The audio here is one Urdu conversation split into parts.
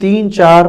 3-4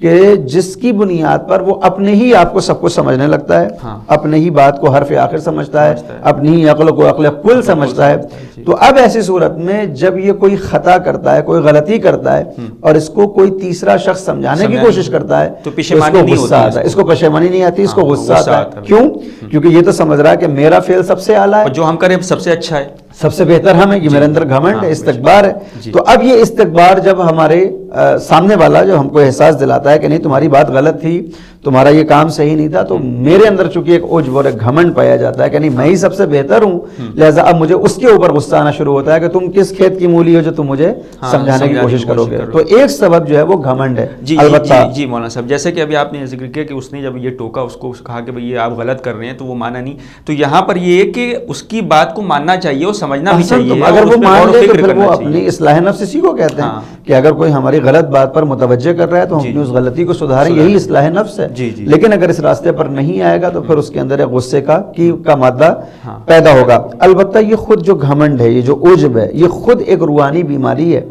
کہ جس کی بنیاد پر وہ اپنے ہی آپ کو سب کچھ سمجھنے لگتا ہے, اپنے ہی بات کو حرف آخر سمجھتا ہے, اپنی ہی عقل کو عقل کل سمجھتا ہے. تو اب ایسی صورت میں جب یہ کوئی خطا کرتا ہے, کوئی غلطی کرتا ہے, اور اس کو کوئی تیسرا شخص سمجھانے کی کوشش کرتا ہے تو اس کو غصہ آتا ہے. اس کو پشیمانی نہیں آتی, اس کو غصہ آتا ہے. کیوں؟ کیونکہ یہ تو سمجھ رہا ہے کہ میرا فعل سب سے اعلیٰ ہے, جو ہم کریں سب سے اچھا ہے, سب سے بہتر ہم ہیں, یہ میرے اندر گھمنڈ ہے, استکبار ہے. تو اب یہ استکبار جب ہمارے سامنے والا جو ہم کو احساس دلاتا ہے کہ نہیں تمہاری بات غلط تھی, تمہارا یہ کام صحیح نہیں تھا, تو میرے اندر چونکہ ایک عجب اور ایک گھمنڈ پایا جاتا ہے کہ نہیں میں ہی سب سے بہتر ہوں, لہٰذا اب مجھے اس کے اوپر غصہ آنا شروع ہوتا ہے کہ تم کس کھیت کی مولی ہو جو تم مجھے سمجھانے کی کوشش کرو گے. تو ایک سبب جو ہے وہ گھمنڈ ہے. البتہ جی مولانا صاحب, جیسے کہ ابھی آپ نے ذکر کیا کہ اس نے جب یہ ٹوکا, اس کو کہا کہ بھئی یہ آپ غلط کر رہے ہیں, تو وہ مانا نہیں. تو یہاں پر یہ ہے کہ اس کی بات کو ماننا چاہیے اور سمجھنا بھی چاہیے. اگر وہ مان لے تو پھر وہ اپنی اصلاح نفس اسی کو کہتے ہیں کہ اگر کوئی ہماری غلط بات پر متوجہ کر رہا ہے تو ہم اپنی اس غلطی کو سدھاریں, یہی اصلاح نفس ہے. لیکن اگر اس راستے پر نہیں آئے گا تو پھر اس کے اندر ایک غصے کا مادہ پیدا ہوگا. البتہ یہ خود جو گھمنڈ ہے, یہ جو عجب ہے, یہ خود ایک روحانی بیماری ہے.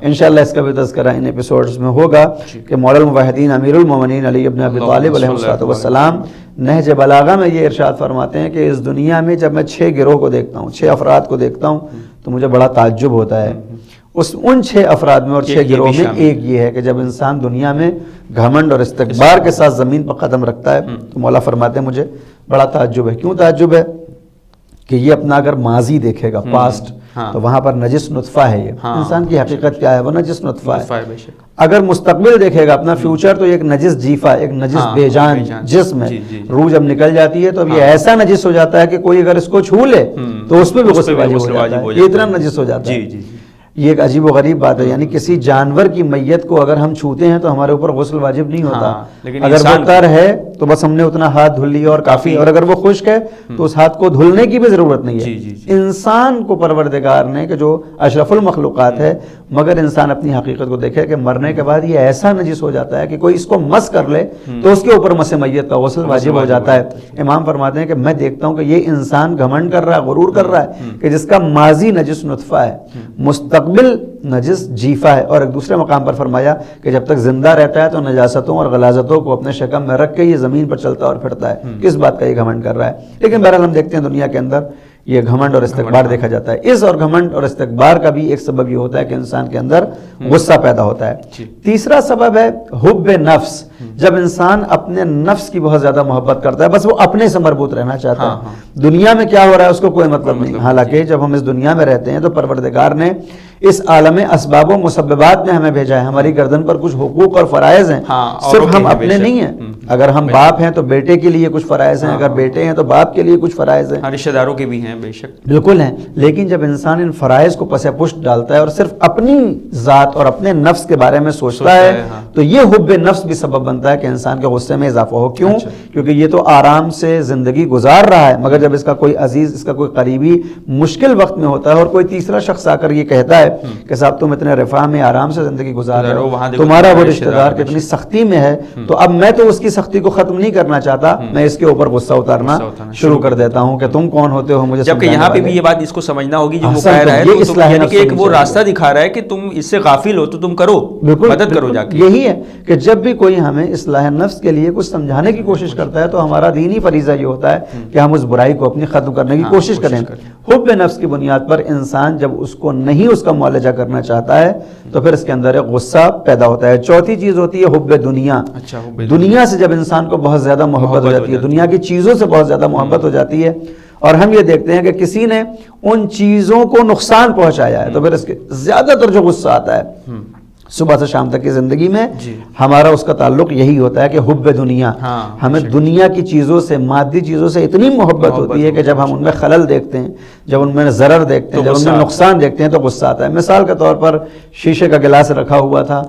انشاءاللہ اس کا بھی تذکرہ ان ایپیسوڈز میں ہوگا کہ مولا الموحدین امیر المومنین علی ابن ابی طالب علیہ السلام نہج بلاغہ میں یہ ارشاد فرماتے ہیں کہ اس دنیا میں جب میں 6 گروہ کو دیکھتا ہوں, 6 افراد کو دیکھتا ہوں, تو مجھے بڑا تعجب ہوتا ہے. ان 6 افراد میں اور 6 گروہ میں ایک یہ ہے کہ جب انسان دنیا میں گھمنڈ اور استکبار کے ساتھ زمین پر قدم رکھتا ہے تو مولا فرماتے ہیں مجھے بڑا تعجب ہے. کیوں تعجب ہے؟ کہ یہ اپنا اگر ماضی دیکھے گا, پاسٹ, تو وہاں پر نجس نطفہ ہے. یہ انسان کی حقیقت کیا ہے؟ وہ نجس نطفہ ہے. اگر مستقبل دیکھے گا, اپنا فیوچر, تو ایک نجس جیفہ, ایک نجس بے جان جسم ہے. روح جب نکل جاتی ہے تو اب یہ ایسا نجس ہو جاتا ہے کہ کوئی اگر اس کو چھو لے تو اس پہ بھی غسل واجب ہو جاتا ہے. یہ اتنا نجس ہو جاتا ہے. یہ ایک عجیب و غریب بات ہے. یعنی کسی جانور کی میت کو اگر ہم چھوتے ہیں تو ہمارے اوپر غسل واجب نہیں ہوتا. اگر وہ تر ہے تو بس ہم نے اتنا ہاتھ دھل لیا اور کافی, اور اگر وہ خشک ہے تو اس ہاتھ کو دھلنے کی بھی ضرورت نہیں ہے. انسان کو پروردگار نے, کہ جو اشرف المخلوقات ہے, مگر انسان اپنی حقیقت کو دیکھے کہ مرنے کے بعد یہ ایسا نجس ہو جاتا ہے کہ کوئی اس کو مس کر لے تو اس کے اوپر مس میت کا غسل واجب ہو جاتا ہے. امام فرماتے ہیں کہ میں دیکھتا ہوں کہ یہ انسان گھمنڈ کر رہا ہے, غرور کر رہا ہے کہ جس کا ماضی نجس نطفہ ہے, مستقبل نجس جیفہ ہے. اور ایک دوسرے مقام پر فرمایا کہ جب تک زندہ رہتا ہے تو نجاستوں اور غلاظتوں کو اپنے شکم میں رکھ کے یہ زمین پر چلتا اور پھرتا ہے. کس بات کا یہ گھمنڈ کر رہا ہے؟ لیکن بہرحال ہم دیکھتے ہیں دنیا کے اندر یہ گھمنڈ اور استکبار دیکھا جاتا ہے. اس اور گھمنڈ اور استکبار کا بھی ایک سبب یہ ہوتا ہے کہ انسان کے اندر غصہ پیدا ہوتا ہے. تیسرا سبب ہے حب نفس. جب انسان اپنے نفس کی بہت زیادہ محبت کرتا ہے, بس وہ اپنے سے مربوط رہنا چاہتا ہے, دنیا میں کیا ہو رہا ہے اس کو کوئی مطلب نہیں. حالانکہ جب ہم اس دنیا میں رہتے ہیں تو پروردگار نے اس عالم اسباب و مسببات میں ہمیں بھیجا ہے. ہماری گردن پر کچھ حقوق اور فرائض ہیں, صرف ہم اپنے نہیں ہیں. اگر ہم باپ ہیں تو بیٹے کے لیے کچھ فرائض ہیں, اگر بیٹے ہیں تو باپ کے لیے کچھ فرائض ہیں, رشتہ داروں کے بھی ہیں, بے شک بالکل ہیں. لیکن جب انسان ان فرائض کو پس پشت ڈالتا ہے اور صرف اپنی ذات اور اپنے نفس کے بارے میں سوچتا ہے تو یہ حب نفس بھی سبب بنتا ہے کہ انسان کے غصے میں اضافہ ہو. کیوں؟ کیونکہ یہ تو آرام سے زندگی گزار رہا ہے, مگر جب اس کا کوئی عزیز, اس کا کوئی قریبی مشکل وقت میں ہوتا ہے اور کوئی تیسرا شخص آ کر یہ کہتا ہے کہ صاحب تم اتنے رفاہ میں آرام سے زندگی گزار رہے ہو, تمہارا وہ رشتہ دار کتنی سختی میں ہے, تو اب میں تو اس کی سختی کو ختم نہیں کرنا چاہتا, میں اس کے اوپر غصہ اتارنا شروع کر دیتا ہوں کہ تم کون ہوتے ہو مجھے. جبکہ یہاں پہ بھی یہ بات اس کو سمجھنا ہوگی جو وہ کہہ رہا ہے, یعنی کہ ایک وہ راستہ دکھا رہا ہے کہ تم اس سے غافل ہو تو تم کرو, مدد کرو جا کے. یہی ہے کہ جب بھی کوئی ہمیں اصلاح نفس کے لیے کچھ سمجھانے کی کوشش کرتا ہے تو ہمارا دینی فریضہ یہ ہوتا ہے کہ ہم اس برائی کو اپنی ختم کرنے کی کوشش کریں. حب نفس کی بنیاد پر انسان جب اس کو نہیں اس کا معالجہ کرنا چاہتا ہے تو پھر اس کے اندر ایک غصہ پیدا ہوتا ہے. چوتھی چیز ہوتی ہے حب دنیا. دنیا سے جب انسان کو بہت زیادہ محبت ہو جاتی ہے, دنیا کی چیزوں سے بہت زیادہ محبت ہو جاتی ہے, اور ہم یہ دیکھتے ہیں کہ کسی نے ان چیزوں کو نقصان پہنچایا ہے, تو پھر اس کے زیادہ تر جو غصہ آتا ہے صبح سے شام تک کی زندگی میں ہمارا اس کا تعلق یہی ہوتا ہے کہ حب دنیا. ہمیں دنیا کی چیزوں سے, مادی چیزوں سے اتنی محبت ہوتی ہے کہ جب ہم ان میں خلل دیکھتے ہیں, جب ان میں ضرر دیکھتے ہیں, جب ان میں نقصان دیکھتے ہیں تو غصہ آتا ہے. مثال کے طور پر شیشے کا گلاس رکھا ہوا تھا,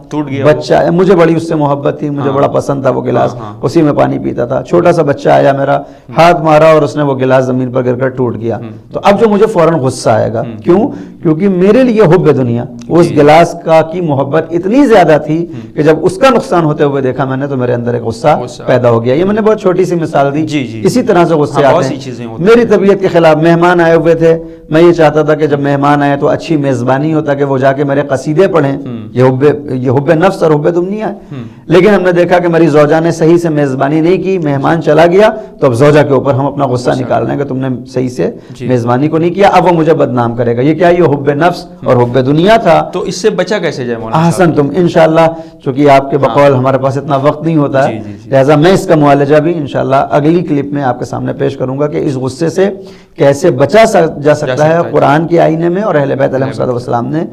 بچہ, مجھے بڑی اس سے محبت تھی, مجھے بڑا پسند تھا وہ گلاس, اسی میں پانی پیتا تھا. چھوٹا سا بچہ آیا میرا, ہاتھ مارا اور اس نے وہ گلاس زمین پر گر کر ٹوٹ گیا, تو اب جو مجھے فوراً غصہ آئے گا. کیوں؟ کیونکہ میرے لیے حب دنیا, اس گلاس کا کی محبت اتنی زیادہ تھی کہ جب اس کا نقصان ہوتے ہوئے دیکھا میں نے تو میرے اندر ایک غصہ پیدا ہو گیا. یہ میں نے بہت چھوٹی سی مثال دی. اسی طرح سے غصے آتے ہیں. میری طبیعت کے خلاف مہمان آئے ہوئے تھے, میں یہ چاہتا تھا کہ جب مہمان آئے تو اچھی میزبانی ہوتا کہ وہ جا کے میرے قصیدے پڑھیں. یہ حب نفس اور حب دنیا ہے. لیکن ہم نے دیکھا کہ میری زوجہ نے صحیح سے میزبانی نہیں کی, مہمان چلا گیا, تو اب زوجہ کے اوپر ہم اپنا غصہ نکال رہے ہیں کہ تم نے صحیح سے میزبانی کو نہیں کیا, اب وہ مجھے بدنام کرے گا. یہ کیا, یہ حب نفس اور حب دنیا تھا. تو اس سے بچا کیسے جائے مولانا؟ احسن تم انشاءاللہ, چونکہ آپ کے بقول ہمارے پاس اتنا وقت نہیں ہوتا ہے, لہٰذا میں اس کا معالجہ بھی انشاءاللہ اگلی کلپ میں آپ کے سامنے پیش کروں گا کہ اس غصے سے کیسے بچا جا سکتا ہے قرآن کے آئینے میں اور اہل بیت علیہ السلام نے.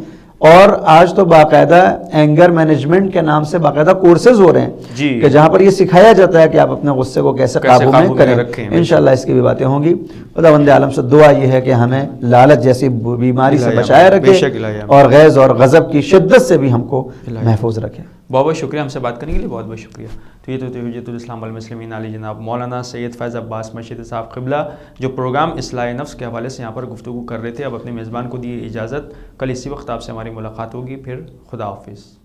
اور آج تو باقاعدہ اینگر مینجمنٹ کے نام سے باقاعدہ کورسز ہو رہے ہیں کہ جہاں پر یہ سکھایا جاتا ہے کہ آپ اپنے غصے کو کیسے قابو میں کریں. انشاءاللہ اس کی بھی باتیں ہوں گی. خداوند عالم سے دعا یہ ہے کہ ہمیں لالچ جیسی بیماری سے بچائے رکھے اور غیظ اور غضب کی شدت سے بھی ہم کو محفوظ رکھے. بہت بہت شکریہ ہم سے بات کرنے کے لیے, بہت بہت شکریہ. تو یہ تو حجت الاسلام والمسلمین علی جناب مولانا سید فیض عباس مرشد صاحب قبلہ, جو پروگرام اصلاح نفس کے حوالے سے یہاں پر گفتگو کر رہے تھے. اب اپنے میزبان کو دی اجازت, کل اسی وقت آپ سے ہماری ملاقات ہوگی. پھر خدا حافظ.